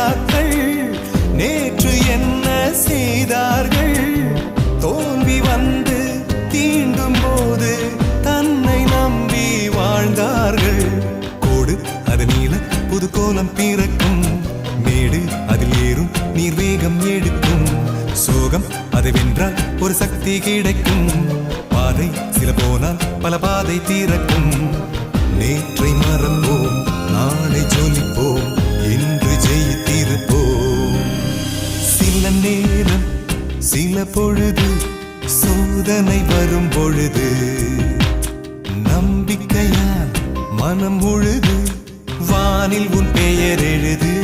ரோஜாக்கள் நேற்று என்ன செய்தார்கள்? தோல்வி வந்து தீண்டும் போது தன்னை நம்பி வாழ்ந்தார்கள். கோடு அது நீள புது கோலம் பிறக்கும், மேடு அதில் ஏறும் நீர் வேகம் எடுக்கும். சோகம் அதை வென்றால் ஒரு சக்தி கிடைக்கும். பாதை சில போனால் பல பாதை திறக்கும். நேற்றை மறப்போம், நாளை ஜொலிப்போம், இன்று ஜெயித்திருப்போம். சில நேரம் சில பொழுது சோதனை வரும் பொழுது நம்பிக்கையால் மனம் உழுது வானில் உன் பெயர் எழுது.